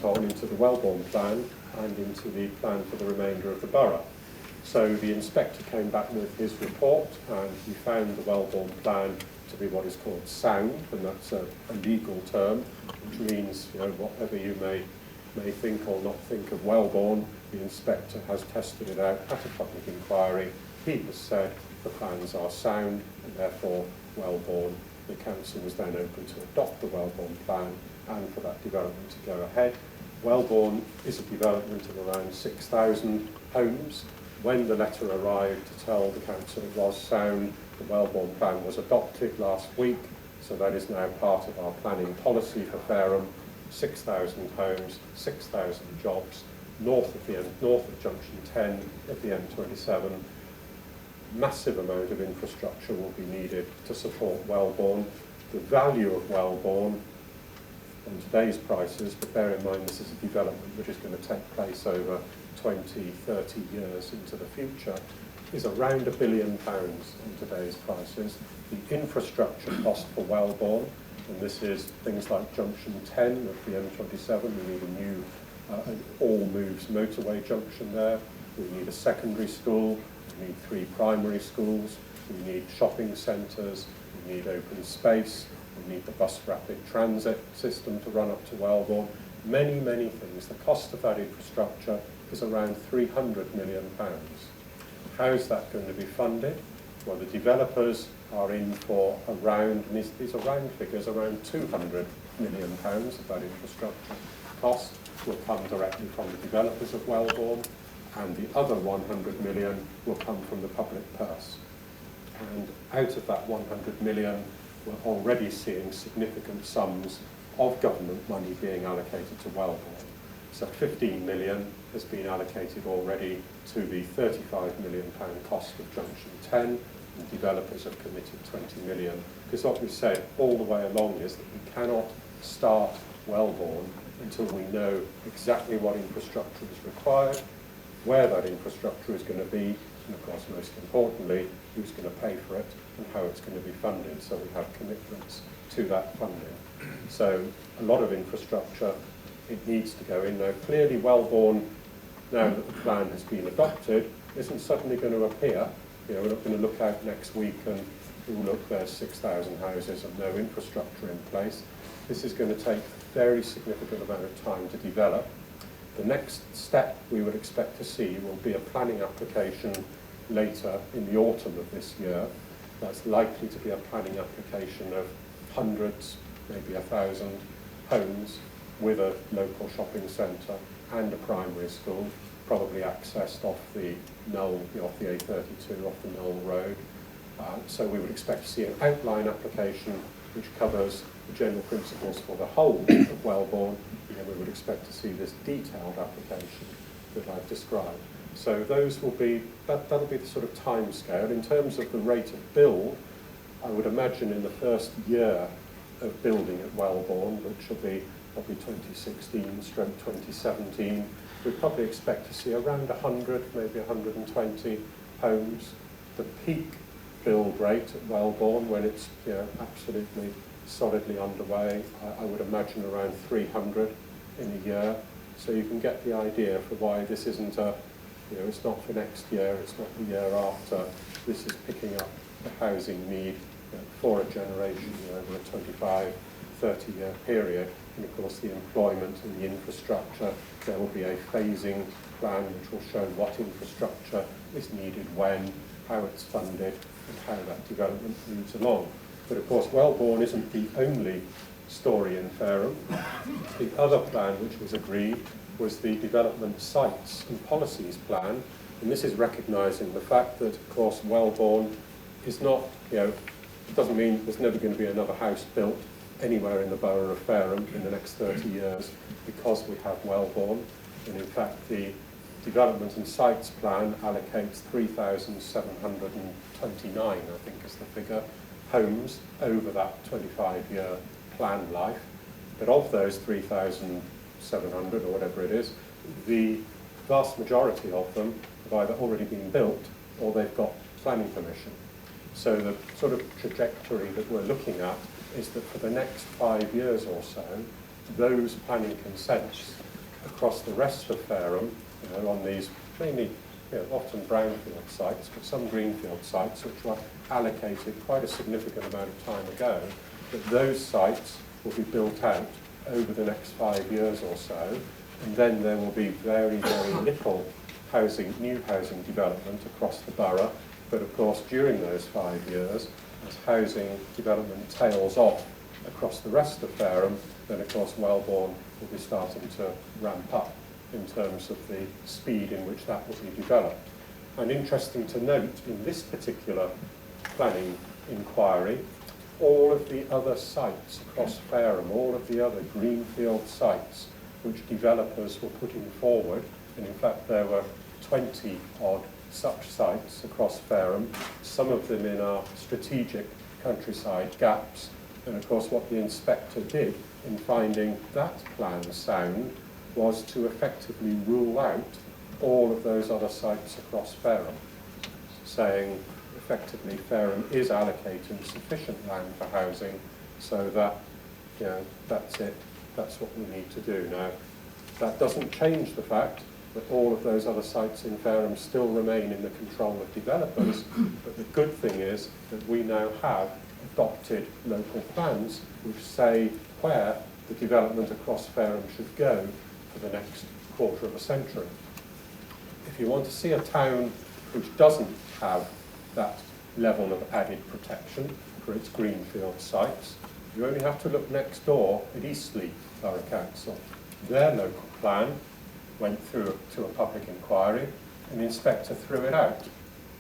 went on into the Wellbourne plan and into the plan for the remainder of the borough. So the inspector came back with his report, and he found the Wellbourne plan to be what is called sound, and that's a legal term, which means, you know, whatever you may think or not think of Wellbourne, the inspector has tested it out at a public inquiry. He has said the plans are sound, and therefore Wellbourne, the council was then open to adopt the Wellbourne plan and for that development to go ahead. Wellbourne is a development of around 6,000 homes. When the letter arrived to tell the council it was sound, the Wellbourne plan was adopted last week, so that is now part of our planning policy for Fareham. 6,000 homes, 6,000 jobs, north of Junction 10 at the M27. Massive amount of infrastructure will be needed to support Wellbourne. The value of Wellbourne on today's prices, but bear in mind this is a development which is going to take place over 20, 30 years into the future, is around £1 billion on today's prices. The infrastructure cost for Wellbourne, and this is things like Junction 10 of the M27, we need a new an all-moves motorway junction there, we need a secondary school, we need 3 primary schools, we need shopping centres, we need open space, we need the bus rapid transit system to run up to Wellbourne. Many, many things. The cost of that infrastructure is around £300 million. How is that going to be funded? Well, the developers are in for around, and these are round figures, around £200 million of that infrastructure cost will come directly from the developers of Wellbourne, and the other 100 million will come from the public purse. And out of that 100 million, we're already seeing significant sums of government money being allocated to Wellbourne. So 15 million has been allocated already to the £35 million cost of Junction 10, and developers have committed 20 million. Because what we've said all the way along is that we cannot start Wellbourne until we know exactly what infrastructure is required, where that infrastructure is going to be, and of course most importantly, who's going to pay for it and how it's going to be funded, so we have commitments to that funding. So a lot of infrastructure, it needs to go in. Now clearly Wellbourne, now that the plan has been adopted, isn't suddenly going to appear. You know, we're not going to look out next week and, oh look, there's 6,000 houses and no infrastructure in place. This is going to take a very significant amount of time to develop. The next step we would expect to see will be a planning application later in the autumn of this year. That's likely to be a planning application of hundreds, maybe 1,000 homes with a local shopping centre and a primary school, probably accessed off the Knoll, off the A32, off the Knoll Road. So we would expect to see an outline application which covers the general principles for the whole of Wellbourne, and then we would expect to see this detailed application that I've described. So those will be, that'll be the sort of time scale. In terms of the rate of build, I would imagine in the first year of building at Wellbourne, which will be probably 2016/2017, we'd probably expect to see around 100, maybe 120 homes. The peak build rate at Wellbourne, when it's absolutely solidly underway, I would imagine around 300 in a year. So you can get the idea for why this isn't a, it's not for next year, it's not the year after. This is picking up the housing need for a generation over a 25, 30-year period. And of course the employment and the infrastructure, there will be a phasing plan which will show what infrastructure is needed when, how it's funded, and how that development moves along. But of course Wellbourne isn't the only story in Fareham. The other plan which was agreed was the development sites and policies plan, and this is recognising the fact that of course Wellbourne is not, it doesn't mean there's never going to be another house built anywhere in the borough of Fareham in the next 30 years because we have Wellbourne, and in fact the development and sites plan allocates 3,729, I think is the figure, homes over that 25-year plan life. But of those 3,700 or whatever it is, the vast majority of them have either already been built or they've got planning permission. So the sort of trajectory that we're looking at is that for the next 5 years or so, those planning consents across the rest of Fareham, on these mainly often brownfield sites, but some greenfield sites which were allocated quite a significant amount of time ago, that those sites will be built out over the next 5 years or so, and then there will be very, very little new housing development across the borough. But of course, during those 5 years, as housing development tails off across the rest of Fareham, then of course Wellbourne will be starting to ramp up in terms of the speed in which that will be developed. And interesting to note, in this particular planning inquiry, all of the other sites across Fareham, all of the other greenfield sites which developers were putting forward, and in fact there were 20 odd such sites across Fareham, some of them in our strategic countryside gaps. And of course what the inspector did in finding that plan sound was to effectively rule out all of those other sites across Fareham, saying effectively Fareham is allocating sufficient land for housing so that, that's it, that's what we need to do. Now, that doesn't change the fact that all of those other sites in Fareham still remain in the control of developers, but the good thing is that we now have adopted local plans which say where the development across Fareham should go for the next quarter of a century. If you want to see a town which doesn't have that level of added protection for its greenfield sites, you only have to look next door at Eastleigh Borough Council. Their local plan went through to a public inquiry, and the inspector threw it out.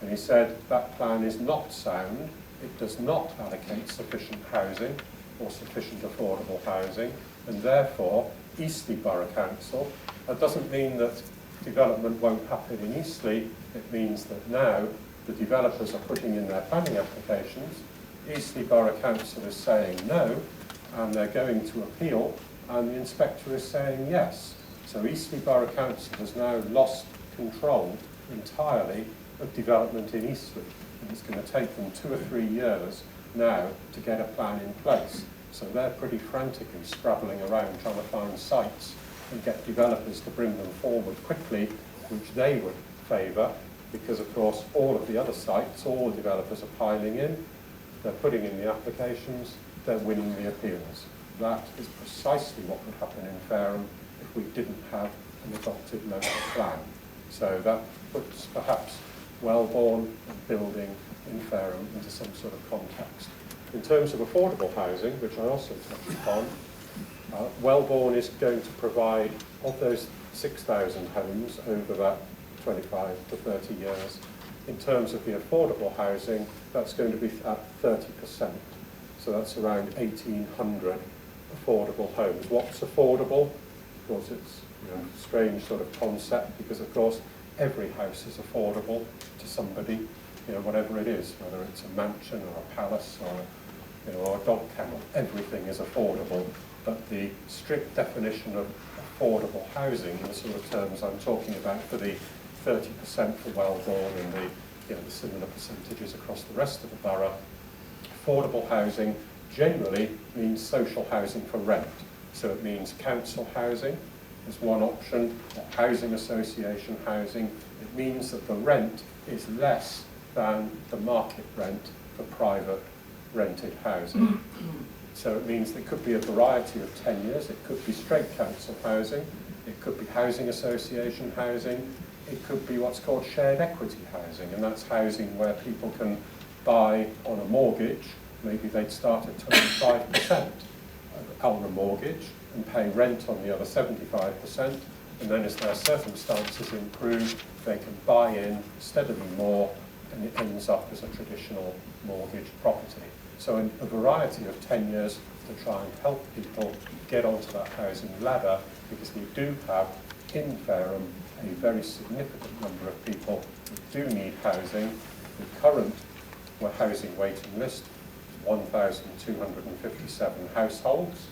And he said that plan is not sound, it does not allocate sufficient housing or sufficient affordable housing, and therefore Eastleigh Borough Council, that doesn't mean that development won't happen in Eastleigh, it means that now the developers are putting in their planning applications, Eastleigh Borough Council is saying no, and they're going to appeal, and the inspector is saying yes. So Eastleigh Borough Council has now lost control entirely of development in Eastleigh, and it's going to take them 2 or 3 years now to get a plan in place. So they're pretty frantically scrabbling around trying to find sites and get developers to bring them forward quickly, which they would favour, because of course all of the other sites, all the developers are piling in, they're putting in the applications, they're winning the appeals. That is precisely what would happen in Fareham if we didn't have an adopted local plan. So that puts perhaps Wellbourne and building in Fareham into some sort of context. In terms of affordable housing, which I also touched upon, Wellbourne is going to provide, of those 6,000 homes over that 25 to 30 years, in terms of the affordable housing, that's going to be at 30%. So that's around 1,800 affordable homes. What's affordable? Of course, it's a strange sort of concept, because of course every house is affordable to somebody, whatever it is, whether it's a mansion or a palace or a dog kennel, everything is affordable. But the strict definition of affordable housing, in the sort of terms I'm talking about for the 30% for Wellbourne and the similar percentages across the rest of the borough, affordable housing generally means social housing for rent. So it means council housing is one option, or housing association housing. It means that the rent is less than the market rent for private rented housing. So it means there could be a variety of tenures. It could be straight council housing, it could be housing association housing, it could be what's called shared equity housing, and that's housing where people can buy on a mortgage. Maybe they'd start at 25% on a mortgage and pay rent on the other 75%, and then as their circumstances improve, they can buy in steadily more, and it ends up as a traditional mortgage property. So a variety of tenures to try and help people get onto that housing ladder, because we do have in Fareham a very significant number of people who do need housing. The current housing waiting list is 1,257 households.